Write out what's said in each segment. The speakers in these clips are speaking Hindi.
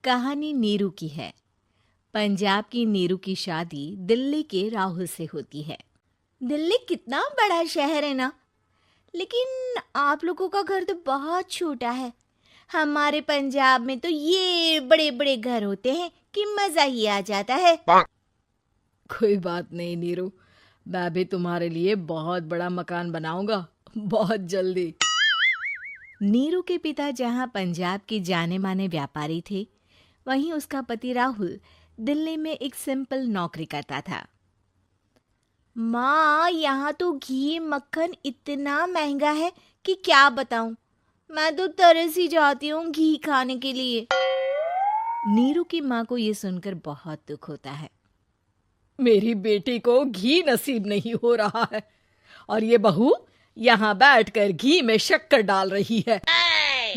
कहानी नीरू की है। पंजाब की नीरू की शादी दिल्ली के राहुल से होती है। दिल्ली कितना बड़ा शहर है ना, लेकिन आप लोगों का घर तो बहुत छोटा है। हमारे पंजाब में तो ये बड़े बड़े घर होते हैं कि मजा ही आ जाता है। कोई बात नहीं नीरू, मैं भी तुम्हारे लिए बहुत बड़ा मकान बनाऊंगा, बहुत जल्दी। नीरू के पिता जहाँ पंजाब के जाने माने व्यापारी थे, वहीं उसका पति राहुल दिल्ली में एक सिंपल नौकरी करता था। माँ, यहाँ तो घी मक्खन इतना महंगा है कि क्या बताऊं। मैं तो तरस ही जाती हूँ घी खाने के लिए। नीरू की माँ को ये सुनकर बहुत दुख होता है। मेरी बेटी को घी नसीब नहीं हो रहा है और ये बहू यहाँ बैठकर घी में शक्कर डाल रही है।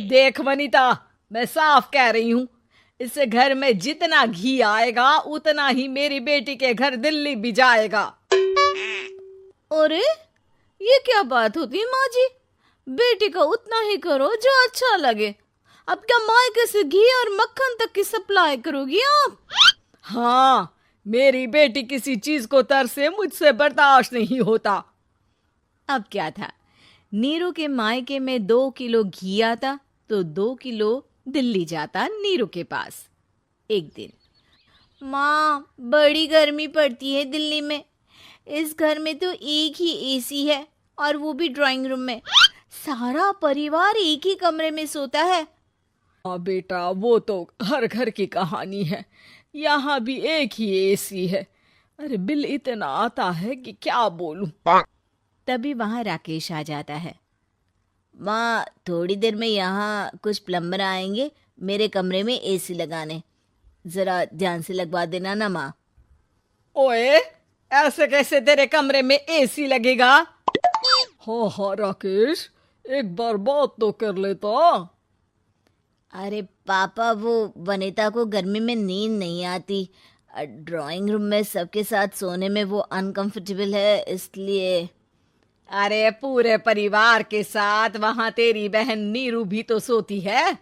देख वनीता, मैं साफ कह रही हूँ, इस घर में जितना घी आएगा उतना ही मेरी बेटी के घर दिल्ली भी जाएगा। अरे, ये क्या बात होती है माँ जी? बेटी का उतना ही करो जो अच्छा लगे। अब क्या मायके से घी और मक्खन तक की सप्लाई करोगी आप? हाँ, मेरी बेटी किसी चीज को तरसे मुझसे बर्दाश्त नहीं होता। अब क्या था, नीरू के मायके में 2 किलो घी आता तो 2 किलो दिल्ली जाता नीरू के पास। एक दिन, माँ, बड़ी गर्मी पड़ती है दिल्ली में। इस घर में तो एक ही एसी है और वो भी ड्राइंग रूम में। सारा परिवार एक ही कमरे में सोता है। हाँ बेटा, वो तो हर घर की कहानी है। यहाँ भी एक ही एसी है। अरे बिल इतना आता है कि क्या बोलूं। तभी वहां राकेश आ जाता है। माँ, थोड़ी देर में यहाँ कुछ प्लम्बर आएंगे मेरे कमरे में एसी लगाने। जरा ध्यान से लगवा देना ना माँ। ओए, ऐसे कैसे तेरे कमरे में एसी लगेगा? हाँ राकेश, एक बार बात तो कर लेता। अरे पापा, वो वनिता को गर्मी में नींद नहीं आती। ड्राइंग रूम में सबके साथ सोने में वो अनकंफर्टेबल है, इसलिए। अरे पूरे परिवार के साथ वहां तेरी बहन नीरू भी तो सोती है।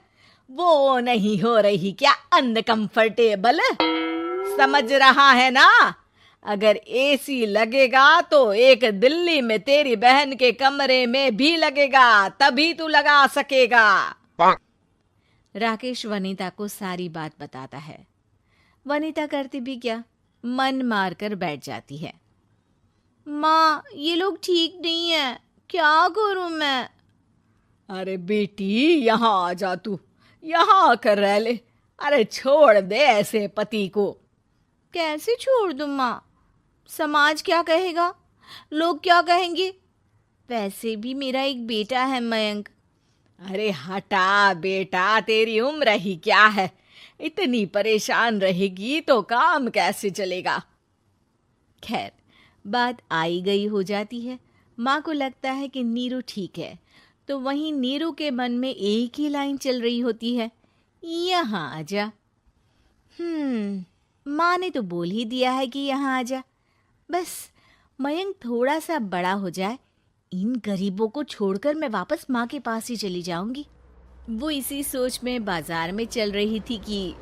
वो नहीं हो रही क्या अनकंफर्टेबल? समझ रहा है ना? अगर एसी लगेगा तो एक दिल्ली में तेरी बहन के कमरे में भी लगेगा, तभी तू लगा सकेगा। राकेश वनिता को सारी बात बताता है। वनिता करती भी क्या, मन मारकर बैठ जाती है। माँ, ये लोग ठीक नहीं है, क्या करूं मैं? अरे बेटी, यहाँ आ जा, तू यहाँ आकर रह ले। अरे छोड़ दे ऐसे पति को। कैसे छोड़ दूं माँ? समाज क्या कहेगा, लोग क्या कहेंगे? वैसे भी मेरा एक बेटा है मयंक। अरे हटा बेटा, तेरी उम्र ही क्या है? इतनी परेशान रहेगी तो काम कैसे चलेगा? खैर, बात आई गई हो जाती है। माँ को लगता है कि नीरू ठीक है, तो वहीं नीरू के मन में एक ही लाइन चल रही होती है, यहाँ आजा। माँ ने तो बोल ही दिया है कि यहाँ आजा। बस मयंक थोड़ा सा बड़ा हो जाए, इन गरीबों को छोड़कर मैं वापस माँ के पास ही चली जाऊंगी। वो इसी सोच में बाजार में चल रही थी कि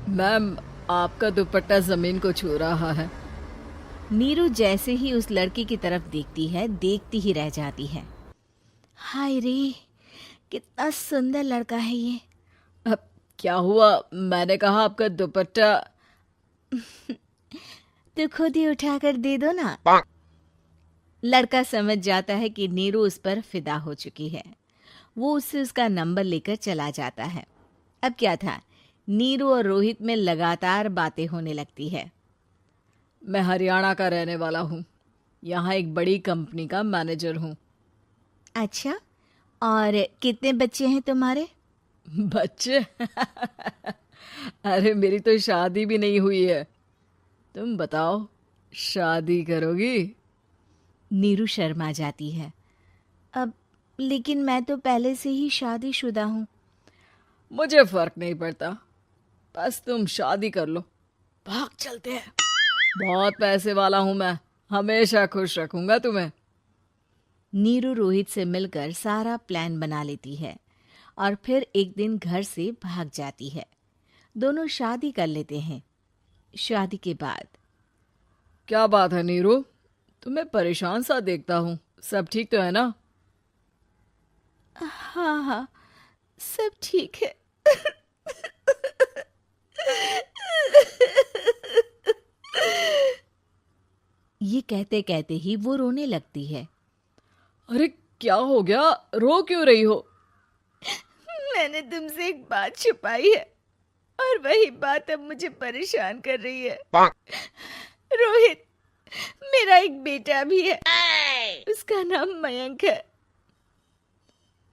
मैम, आपका दुपट्टा जमीन को छू रहा है। नीरू जैसे ही उस लड़की की तरफ देखती है, देखती ही रह जाती है। हाय रे, कितना सुंदर लड़का है ये। अब क्या हुआ? मैंने कहा आपका दुपट्टा। तो खुद ही उठाकर दे दो ना। लड़का समझ जाता है कि नीरू उस पर फिदा हो चुकी है। वो उससे उसका नंबर लेकर चला जाता है। अब क्या था, नीरू और रोहित में लगातार बातें होने लगती है। मैं हरियाणा का रहने वाला हूँ, यहाँ एक बड़ी कंपनी का मैनेजर हूँ। अच्छा, और कितने बच्चे हैं तुम्हारे? बच्चे? अरे मेरी तो शादी भी नहीं हुई है। तुम बताओ, शादी करोगी? नीरू शर्मा जाती है। अब लेकिन मैं तो पहले से ही शादीशुदा हूँ। मुझे फर्क नहीं पड़ता, बस तुम शादी कर लो, भाग चलते हैं। बहुत पैसे वाला हूं मैं, हमेशा खुश रखूंगा तुम्हें। नीरू रोहित से मिलकर सारा प्लान बना लेती है और फिर एक दिन घर से भाग जाती है। दोनों शादी कर लेते हैं। शादी के बाद क्या बात है नीरू, तुम्हें परेशान सा देखता हूँ, सब ठीक तो है ना? हाँ हाँ, सब ठीक है। ये कहते कहते ही वो रोने लगती है। अरे क्या हो गया, रो क्यों रही हो? मैंने तुमसे एक बात छुपाई है और वही बात अब मुझे परेशान कर रही है। रोहित, मेरा एक बेटा भी है, उसका नाम मयंक है।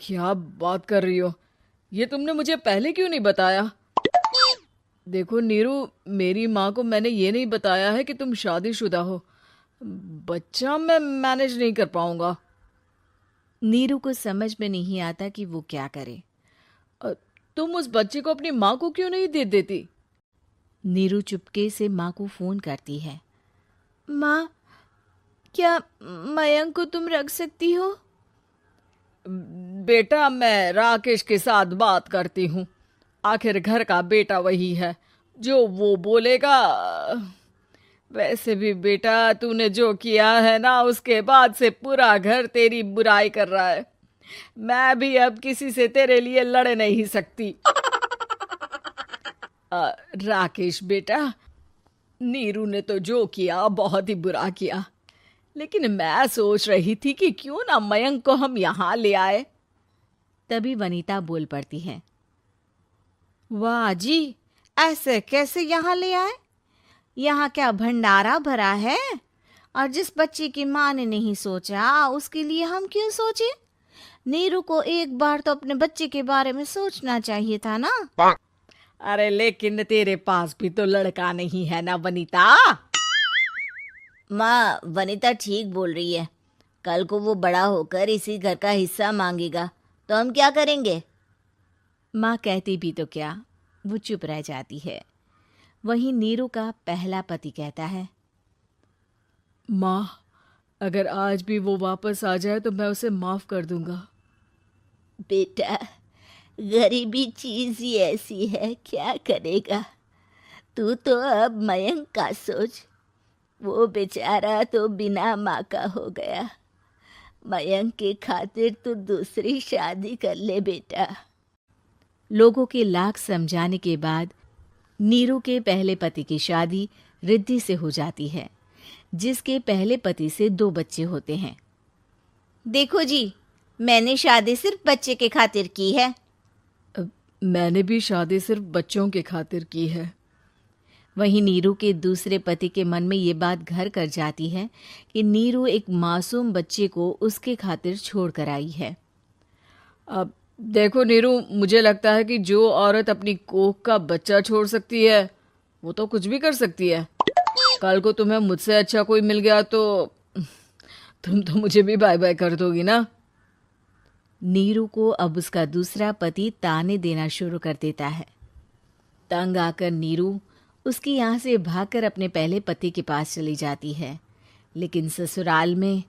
क्या बात कर रही हो, ये तुमने मुझे पहले क्यों नहीं बताया? देखो नीरू, मेरी माँ को मैंने ये नहीं बताया है कि तुम शादीशुदा हो। बच्चा मैं मैनेज नहीं कर पाऊंगा। नीरू को समझ में नहीं आता कि वो क्या करे। तुम उस बच्चे को अपनी माँ को क्यों नहीं दे देती? नीरू चुपके से माँ को फोन करती है। माँ, क्या मयंक को तुम रख सकती हो? बेटा, मैं राकेश के साथ बात करती हूँ, आखिर घर का बेटा वही है, जो वो बोलेगा। वैसे भी बेटा, तूने जो किया है ना, उसके बाद से पूरा घर तेरी बुराई कर रहा है। मैं भी अब किसी से तेरे लिए लड़ नहीं सकती। राकेश बेटा, नीरू ने तो जो किया बहुत ही बुरा किया, लेकिन मैं सोच रही थी कि क्यों ना मयंक को हम यहाँ ले आए। तभी वनीता बोल पड़ती है। वाह जी, ऐसे कैसे यहाँ ले आए? यहाँ क्या भंडारा भरा है? और जिस बच्चे की माँ ने नहीं सोचा, उसके लिए हम क्यों सोचे? नीरू को एक बार तो अपने बच्चे के बारे में सोचना चाहिए था ना। अरे लेकिन तेरे पास भी तो लड़का नहीं है ना वनीता। माँ, वनीता ठीक बोल रही है। कल को वो बड़ा होकर इसी घर का हिस्सा मांगेगा तो हम क्या करेंगे? माँ कहती भी तो क्या, वो चुप रह जाती है। वहीं नीरू का पहला पति कहता है। माँ, अगर आज भी वो वापस आ जाए तो मैं उसे माफ कर दूंगा। बेटा, गरीबी चीज ही ऐसी है, क्या करेगा? तू तो अब मयंक का सोच। वो बेचारा तो बिना माँ का हो गया। मयंक के खातिर तू दूसरी शादी कर ले बेटा। लोगों के लाख समझाने के बाद नीरू के पहले पति की शादी रिद्धि से हो जाती है, जिसके पहले पति से 2 बच्चे होते हैं। देखो जी, मैंने शादी सिर्फ बच्चे के खातिर की है। मैंने भी शादी सिर्फ बच्चों के खातिर की है। वहीं नीरू के दूसरे पति के मन में ये बात घर कर जाती है कि नीरू एक मासूम बच्चे को उसके खातिर छोड़ कर आई है। अब देखो नीरू, मुझे लगता है कि जो औरत अपनी कोख का बच्चा छोड़ सकती है, वो तो कुछ भी कर सकती है। कल को तुम्हें मुझसे अच्छा कोई मिल गया तो तुम तो मुझे भी बाय बाय कर दोगी ना। नीरू को अब उसका दूसरा पति ताने देना शुरू कर देता है। तंग आकर नीरू उसकी यहाँ से भागकर अपने पहले पति के पास चली जाती है। लेकिन ससुराल में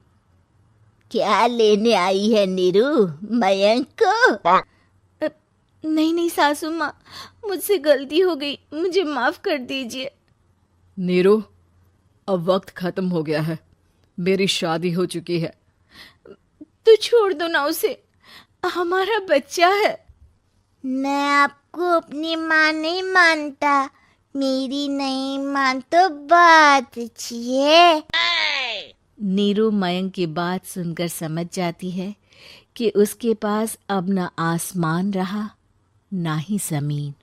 क्या लेने आई है नीरू, मयंक को? नहीं नहीं सासू माँ, मुझसे गलती हो गई, मुझे माफ कर दीजिए। नीरू, अब वक्त खत्म हो गया है, मेरी शादी हो चुकी है। तो छोड़ दो ना उसे, हमारा बच्चा है। मैं आपको अपनी माँ नहीं मानता, मेरी नहीं मान तो बात अच्छी है। नीरू मयंक की बात सुनकर समझ जाती है कि उसके पास अब न आसमान रहा ना ही जमीन।